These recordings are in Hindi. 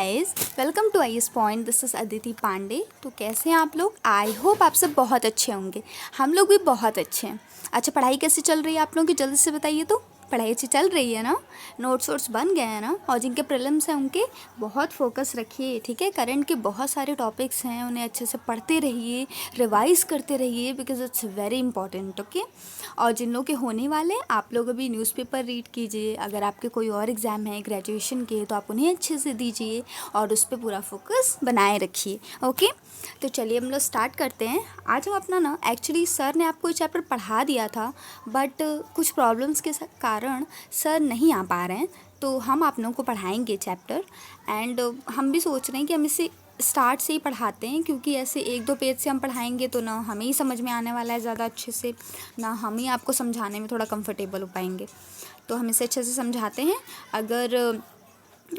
Guys, welcome to IS point. This is Aditi Pandey. तो कैसे हैं आप लोग? आई होप आप सब बहुत अच्छे होंगे। हम लोग भी बहुत अच्छे हैं। अच्छा, पढ़ाई कैसी चल रही है आप लोगों की? जल्दी से बताइए। तो पढ़ाई अच्छी चल रही है ना? नोट्स वोट्स बन गए हैं ना? और जिनके प्रीलिम्स हैं उनके बहुत फोकस रखिए, ठीक है। करंट के बहुत सारे टॉपिक्स हैं, उन्हें अच्छे से पढ़ते रहिए, रिवाइज करते रहिए, because it's very important, okay. और जिन लोगों के होने वाले हैं, आप लोग अभी न्यूज़पेपर रीड कीजिए। अगर आपके कोई और एग्ज़ाम है ग्रेजुएशन के, तो आप उन्हें अच्छे से दीजिए और उस पर पूरा फोकस बनाए रखिए, ओके। तो चलिए हम लोग स्टार्ट करते हैं। आज हम अपना ना, एक्चुअली सर ने आपको चैप्टर पढ़ा दिया था, बट कुछ प्रॉब्लम्स के कारण सर नहीं आ पा रहे हैं, तो हम आप लोगों को पढ़ाएंगे चैप्टर। एंड हम भी सोच रहे हैं कि हम इसे स्टार्ट से ही पढ़ाते हैं, क्योंकि ऐसे एक दो पेज से हम पढ़ाएंगे तो ना हमें ही समझ में आने वाला है ज़्यादा अच्छे से, ना हम ही आपको समझाने में थोड़ा कंफर्टेबल हो पाएंगे। तो हम इसे अच्छे से समझाते हैं। अगर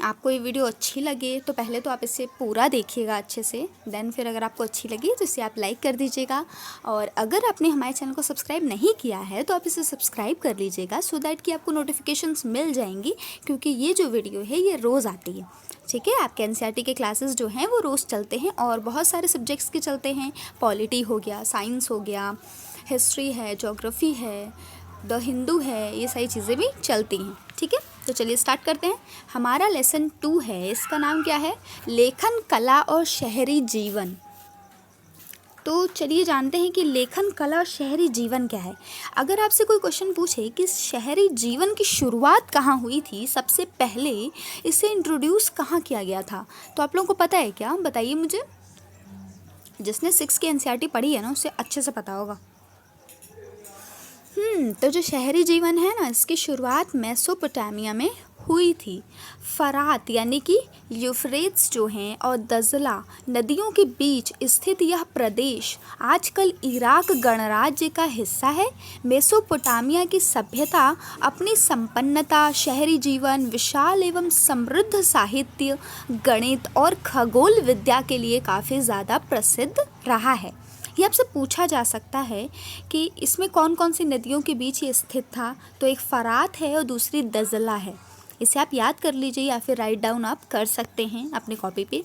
आपको ये वीडियो अच्छी लगे तो पहले तो आप इसे पूरा देखिएगा अच्छे से, देन फिर अगर आपको अच्छी लगी तो इसे आप लाइक कर दीजिएगा। और अगर आपने हमारे चैनल को सब्सक्राइब नहीं किया है तो आप इसे सब्सक्राइब कर लीजिएगा, सो दैट कि आपको नोटिफिकेशंस मिल जाएंगी, क्योंकि ये जो वीडियो है ये रोज़ आती है, ठीक है। आपके एनसीईआरटी के क्लासेस जो हैं वो रोज़ चलते हैं और बहुत सारे सब्जेक्ट्स के चलते हैं। पॉलिटी हो गया, साइंस हो गया, हिस्ट्री है, ज्योग्राफी है, द हिंदू है, ये सारी चीज़ें भी चलती हैं, ठीक है। तो चलिए स्टार्ट करते हैं। हमारा लेसन 2 है, इसका नाम क्या है? लेखन कला और शहरी जीवन। तो चलिए जानते हैं कि लेखन कला और शहरी जीवन क्या है। अगर आपसे कोई क्वेश्चन पूछे कि शहरी जीवन की शुरुआत कहाँ हुई थी, सबसे पहले इसे इंट्रोड्यूस कहाँ किया गया था, तो आप लोगों को पता है क्या? बताइए मुझे। जिसने 6 की एनसीईआरटी पढ़ी है ना, उसे अच्छे से पता होगा। तो जो शहरी जीवन है ना, इसकी शुरुआत मेसोपोटामिया में हुई थी। फरात यानी कि यूफ्रेट्स जो हैं और दजला नदियों के बीच स्थित यह प्रदेश आजकल इराक गणराज्य का हिस्सा है। मेसोपोटामिया की सभ्यता अपनी संपन्नता, शहरी जीवन, विशाल एवं समृद्ध साहित्य, गणित और खगोल विद्या के लिए काफ़ी ज़्यादा प्रसिद्ध रहा है। ये आपसे पूछा जा सकता है कि इसमें कौन कौन सी नदियों के बीच ये स्थित था, तो एक फरात है और दूसरी दजला है। इसे आप याद कर लीजिए या फिर राइट डाउन आप कर सकते हैं अपनी कॉपी पे।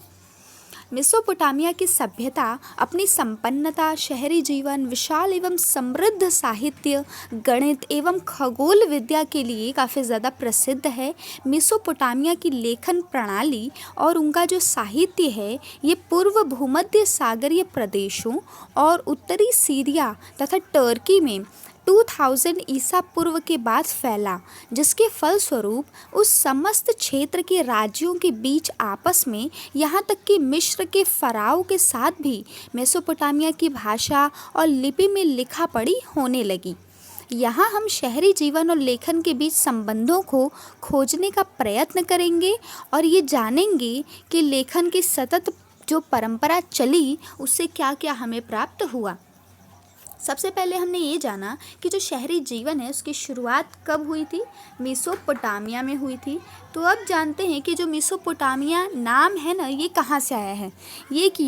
मेसोपोटामिया की सभ्यता अपनी संपन्नता, शहरी जीवन, विशाल एवं समृद्ध साहित्य, गणित एवं खगोल विद्या के लिए काफ़ी ज़्यादा प्रसिद्ध है। मेसोपोटामिया की लेखन प्रणाली और उनका जो साहित्य है ये पूर्व भूमध्य सागरीय प्रदेशों और उत्तरी सीरिया तथा टर्की में 2000 ईसा पूर्व के बाद फैला, जिसके फलस्वरूप उस समस्त क्षेत्र के राज्यों के बीच आपस में, यहाँ तक कि मिस्र के फ़राओ के साथ भी मेसोपोटामिया की भाषा और लिपि में लिखा पढ़ी होने लगी। यहाँ हम शहरी जीवन और लेखन के बीच संबंधों को खोजने का प्रयत्न करेंगे और ये जानेंगे कि लेखन की सतत जो परंपरा चली उससे क्या क्या हमें प्राप्त हुआ। सबसे पहले हमने ये जाना कि जो शहरी जीवन है उसकी शुरुआत कब हुई थी? मेसोपोटामिया में हुई थी। तो अब जानते हैं कि जो मेसोपोटामिया नाम है ना, ये कहाँ से आया है। ये एक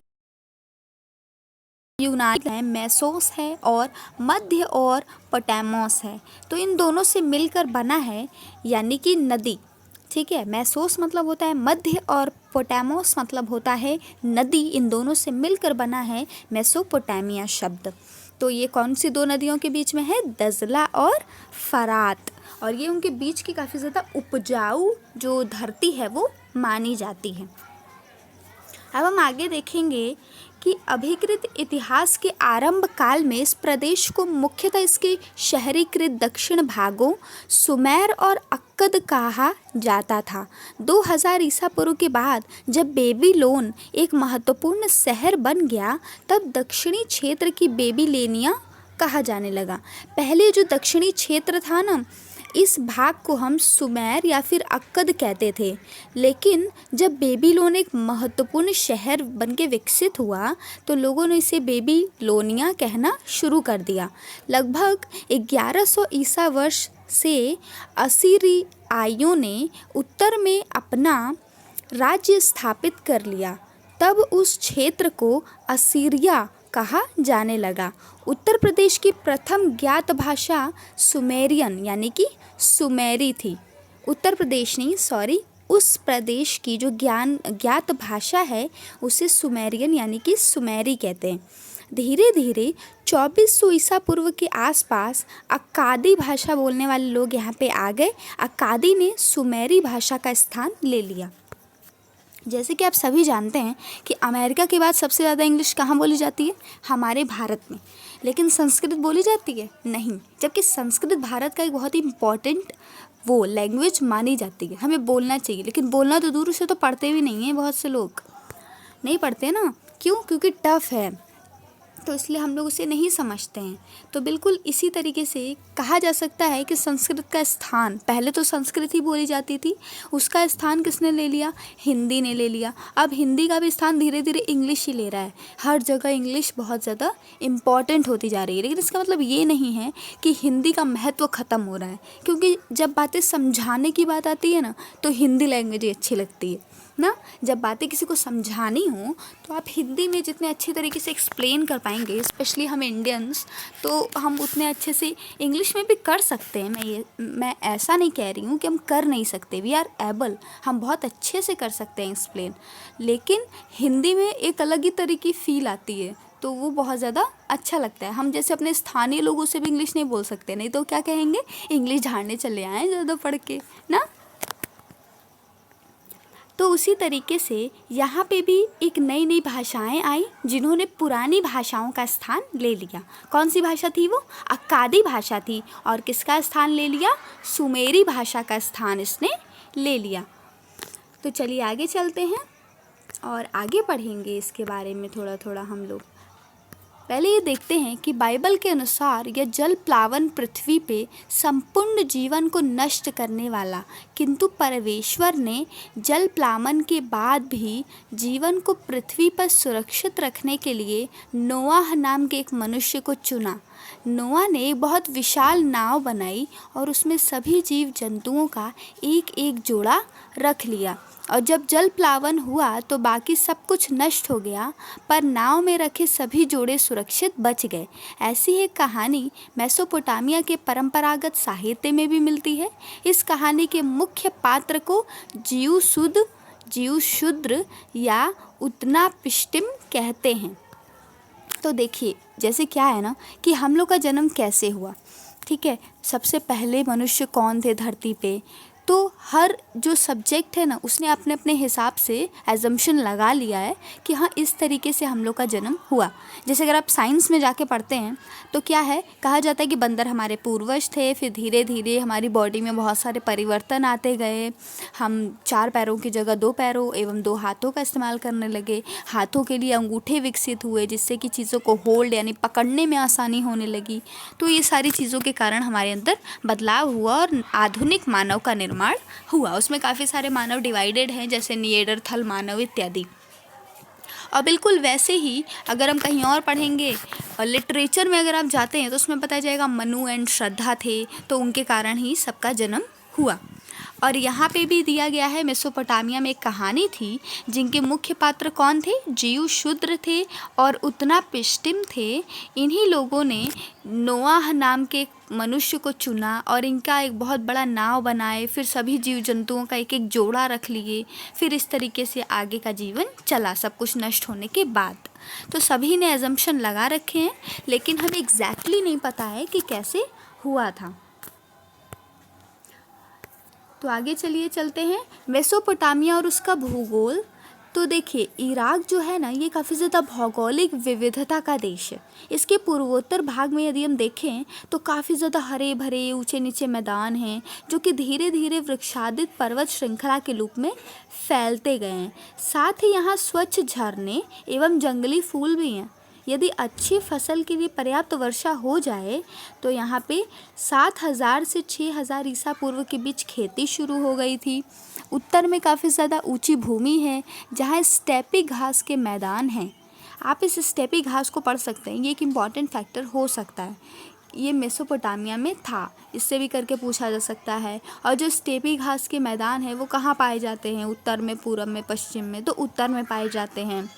यूनानी है, मेसोस है और मध्य और पोटामोस है, तो इन दोनों से मिलकर बना है, यानी कि नदी, ठीक है। मेसोस मतलब होता है मध्य और पोटामोस मतलब होता है नदी। इन दोनों से मिलकर बना है मेसोपोटामिया शब्द। तो ये कौन सी दो नदियों के बीच में है? दजला और फरात। और ये उनके बीच की काफ़ी ज़्यादा उपजाऊ जो धरती है वो मानी जाती है। अब हम आगे देखेंगे कि अभिकृत इतिहास के आरंभ काल में इस प्रदेश को मुख्यतः इसके शहरीकृत दक्षिण भागों सुमेर और अक्कद कहा जाता था। 2000 ईसा पूर्व के बाद जब बेबीलोन एक महत्वपूर्ण शहर बन गया, तब दक्षिणी क्षेत्र की बेबीलोनिया कहा जाने लगा। पहले जो दक्षिणी क्षेत्र था ना, इस भाग को हम सुमेर या फिर अक्कद कहते थे, लेकिन जब बेबीलोन एक महत्वपूर्ण शहर बनके विकसित हुआ तो लोगों ने इसे बेबीलोनिया कहना शुरू कर दिया। लगभग 1100 ईसा वर्ष से असीरियाइयों ने उत्तर में अपना राज्य स्थापित कर लिया, तब उस क्षेत्र को असीरिया कहा जाने लगा। उत्तर प्रदेश की प्रथम ज्ञात भाषा सुमेरियन यानी कि सुमेरी थी। उत्तर प्रदेश नहीं, सॉरी, उस प्रदेश की जो ज्ञात भाषा है उसे सुमेरियन यानी कि सुमेरी कहते हैं। धीरे धीरे 2400 ईसा पूर्व के आसपास अक्कादी भाषा बोलने वाले लोग यहाँ पे आ गए। अक्कादी ने सुमेरी भाषा का स्थान ले लिया। जैसे कि आप सभी जानते हैं कि अमेरिका के बाद सबसे ज़्यादा इंग्लिश कहाँ बोली जाती है? हमारे भारत में। लेकिन संस्कृत बोली जाती है? नहीं। जबकि संस्कृत भारत का एक बहुत ही इम्पॉर्टेंट वो लैंग्वेज मानी जाती है, हमें बोलना चाहिए। लेकिन बोलना तो दूर से तो पढ़ते भी नहीं हैं, बहुत से लोग नहीं पढ़ते ना। क्यों? क्योंकि टफ़ है, तो इसलिए हम लोग उसे नहीं समझते हैं। तो बिल्कुल इसी तरीके से कहा जा सकता है कि संस्कृत का स्थान, पहले तो संस्कृत ही बोली जाती थी, उसका स्थान किसने ले लिया? हिंदी ने ले लिया। अब हिंदी का भी स्थान धीरे धीरे इंग्लिश ही ले रहा है। हर जगह इंग्लिश बहुत ज़्यादा इम्पॉर्टेंट होती जा रही है। लेकिन इसका मतलब ये नहीं है कि हिंदी का महत्व ख़त्म हो रहा है, क्योंकि जब बातें समझाने की बात आती है ना, तो हिंदी लैंग्वेज ही अच्छी लगती है ना। जब बातें किसी को समझानी हो तो आप हिंदी में जितने अच्छे तरीके से एक्सप्लेन कर पाएंगे, स्पेशली हम इंडियंस, तो हम उतने अच्छे से इंग्लिश में भी कर सकते हैं। मैं ऐसा नहीं कह रही हूँ कि हम कर नहीं सकते, वी आर एबल, हम बहुत अच्छे से कर सकते हैं एक्सप्लेन। लेकिन हिंदी में एक अलग ही तरह की फ़ील आती है, तो वो बहुत ज़्यादा अच्छा लगता है। हम जैसे अपने स्थानीय लोगों से भी इंग्लिश नहीं बोल सकते, नहीं तो क्या कहेंगे? इंग्लिश झाड़ने चले आए ज़्यादा पढ़ के ना। तो उसी तरीके से यहाँ पे भी एक नई नई भाषाएं आई जिन्होंने पुरानी भाषाओं का स्थान ले लिया। कौन सी भाषा थी वो? अक्कादी भाषा थी। और किसका स्थान ले लिया? सुमेरी भाषा का स्थान इसने ले लिया। तो चलिए आगे चलते हैं और आगे पढ़ेंगे इसके बारे में थोड़ा थोड़ा हम लोग। पहले ये देखते हैं कि बाइबल के अनुसार यह जल प्लावन पृथ्वी पे संपूर्ण जीवन को नष्ट करने वाला, किंतु परमेश्वर ने जल प्लावन के बाद भी जीवन को पृथ्वी पर सुरक्षित रखने के लिए नोआह नाम के एक मनुष्य को चुना। नोआ ने एक बहुत विशाल नाव बनाई और उसमें सभी जीव जंतुओं का एक एक जोड़ा रख लिया। और जब जल प्लावन हुआ तो बाकी सब कुछ नष्ट हो गया, पर नाव में रखे सभी जोड़े सुरक्षित बच गए। ऐसी एक कहानी मेसोपोटामिया के परंपरागत साहित्य में भी मिलती है। इस कहानी के मुख्य पात्र को जीवशूद्र या उत्नापिष्टिम कहते हैं। तो देखिए, जैसे क्या है ना कि हम लोग का जन्म कैसे हुआ, ठीक है। सबसे पहले मनुष्य कौन थे धरती पे, तो हर जो सब्जेक्ट है ना उसने अपने अपने हिसाब से एजम्पशन लगा लिया है कि हाँ इस तरीके से हम लोग का जन्म हुआ। जैसे अगर आप साइंस में जाके पढ़ते हैं तो क्या है, कहा जाता है कि बंदर हमारे पूर्वज थे, फिर धीरे धीरे हमारी बॉडी में बहुत सारे परिवर्तन आते गए। हम 4 पैरों की जगह 2 पैरों एवं 2 हाथों का इस्तेमाल करने लगे। हाथों के लिए अंगूठे विकसित हुए जिससे कि चीज़ों को होल्ड यानी पकड़ने में आसानी होने लगी। तो ये सारी चीज़ों के कारण हमारे अंदर बदलाव हुआ और आधुनिक मानव का निर्माण हुआ। उसमें काफ़ी सारे मानव डिवाइडेड हैं, जैसे निएंडरथल मानव इत्यादि। और बिल्कुल वैसे ही अगर हम कहीं और पढ़ेंगे और लिटरेचर में अगर आप जाते हैं तो उसमें पता जाएगा मनु एंड श्रद्धा थे, तो उनके कारण ही सबका जन्म हुआ। और यहाँ पे भी दिया गया है, मेसोपोटामिया में एक कहानी थी जिनके मुख्य पात्र कौन थे? जीवशूद्र थे और उत्नापिष्टिम थे। इन्हीं लोगों ने नोआह नाम के मनुष्य को चुना और इनका एक बहुत बड़ा नाव बनाए, फिर सभी जीव जंतुओं का एक एक जोड़ा रख लिए। फिर इस तरीके से आगे का जीवन चला सब कुछ नष्ट होने के बाद। तो सभी ने एजम्पशन लगा रखे हैं, लेकिन हमें एग्जैक्टली नहीं पता है कि कैसे हुआ था। तो आगे चलिए चलते हैं मेसोपोटामिया और उसका भूगोल। तो देखिए, इराक जो है ना ये काफ़ी ज़्यादा भौगोलिक विविधता का देश है। इसके पूर्वोत्तर भाग में यदि हम देखें तो काफ़ी ज़्यादा हरे भरे ऊंचे नीचे मैदान हैं जो कि धीरे धीरे वृक्षादित पर्वत श्रृंखला के रूप में फैलते गए हैं। साथ ही यहाँ स्वच्छ झरने एवं जंगली फूल भी हैं। यदि अच्छी फसल के लिए पर्याप्त वर्षा हो जाए तो यहाँ पे 7000 से 6000 ईसा पूर्व के बीच खेती शुरू हो गई थी। उत्तर में काफ़ी ज़्यादा ऊंची भूमि है जहाँ स्टेपी घास के मैदान हैं। आप इस स्टेपी घास को पढ़ सकते हैं, ये एक इम्पॉर्टेंट फैक्टर हो सकता है। ये मेसोपोटामिया में था, इससे भी करके पूछा जा सकता है। और जो स्टेपी घास के मैदान है वो कहाँ पाए जाते हैं? उत्तर में, पूरब में, पश्चिम में। तो उत्तर में पाए जाते हैं।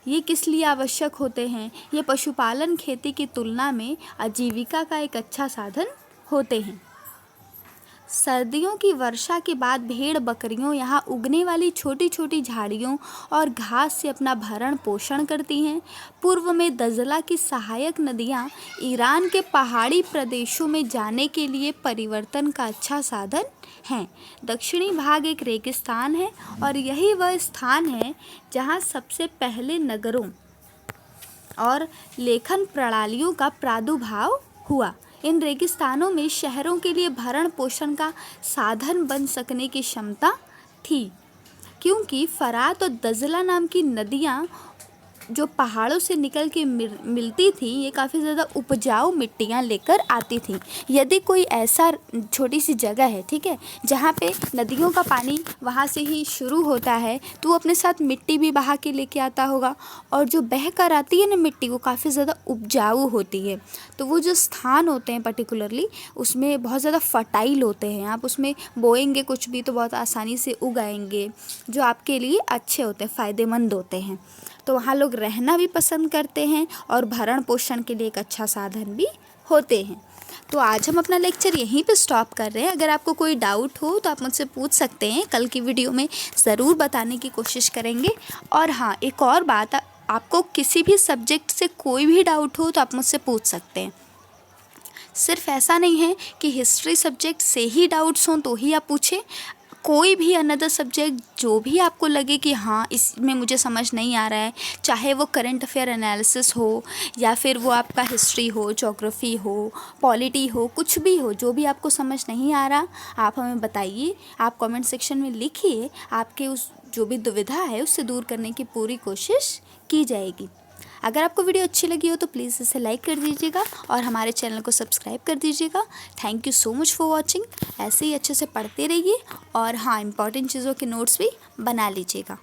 ये किस लिए आवश्यक होते हैं? ये पशुपालन खेती की तुलना में आजीविका का एक अच्छा साधन होते हैं। सर्दियों की वर्षा के बाद भेड़ बकरियों यहाँ उगने वाली छोटी छोटी झाड़ियों और घास से अपना भरण पोषण करती हैं। पूर्व में दजला की सहायक नदियाँ ईरान के पहाड़ी प्रदेशों में जाने के लिए परिवर्तन का अच्छा साधन हैं। दक्षिणी भाग एक रेगिस्तान है और यही वह स्थान है जहाँ सबसे पहले नगरों और लेखन प्रणालियों का प्रादुर्भाव हुआ। इन रेगिस्तानों में शहरों के लिए भरण पोषण का साधन बन सकने की क्षमता थी, क्योंकि फरात और दजला नाम की नदियाँ जो पहाड़ों से निकल के मिलती थी, ये काफ़ी ज़्यादा उपजाऊ मिट्टियाँ लेकर आती थी। यदि कोई ऐसा छोटी सी जगह है, ठीक है, जहाँ पे नदियों का पानी वहाँ से ही शुरू होता है, तो वो अपने साथ मिट्टी भी बहा के लेके आता होगा, और जो बह कर आती है ना मिट्टी, वो काफ़ी ज़्यादा उपजाऊ होती है। तो वो जो स्थान होते हैं पर्टिकुलरली, उसमें बहुत ज़्यादा फर्टाइल होते हैं। आप उसमें बोएंगे कुछ भी तो बहुत आसानी से उगाएंगे, जो आपके लिए अच्छे होते हैं, फ़ायदेमंद होते हैं। तो वहाँ लोग रहना भी पसंद करते हैं और भरण पोषण के लिए एक अच्छा साधन भी होते हैं। तो आज हम अपना लेक्चर यहीं पे स्टॉप कर रहे हैं। अगर आपको कोई डाउट हो तो आप मुझसे पूछ सकते हैं, कल की वीडियो में ज़रूर बताने की कोशिश करेंगे। और हाँ, एक और बात, आपको किसी भी सब्जेक्ट से कोई भी डाउट हो तो आप मुझसे पूछ सकते हैं। सिर्फ ऐसा नहीं है कि हिस्ट्री सब्जेक्ट से ही डाउट्स हों तो ही आप पूछें। कोई भी अनदर सब्जेक्ट जो भी आपको लगे कि हाँ इसमें मुझे समझ नहीं आ रहा है, चाहे वो करंट अफेयर एनालिसिस हो या फिर वो आपका हिस्ट्री हो, ज्योग्राफी हो, पॉलिटी हो, कुछ भी हो, जो भी आपको समझ नहीं आ रहा आप हमें बताइए। आप कमेंट सेक्शन में लिखिए, आपके उस जो भी दुविधा है उससे दूर करने की पूरी कोशिश की जाएगी। अगर आपको वीडियो अच्छी लगी हो तो प्लीज़ इसे लाइक कर दीजिएगा और हमारे चैनल को सब्सक्राइब कर दीजिएगा। Thank you so much for watching. ऐसे ही अच्छे से पढ़ते रहिए और हाँ, इम्पॉर्टेंट चीज़ों के नोट्स भी बना लीजिएगा।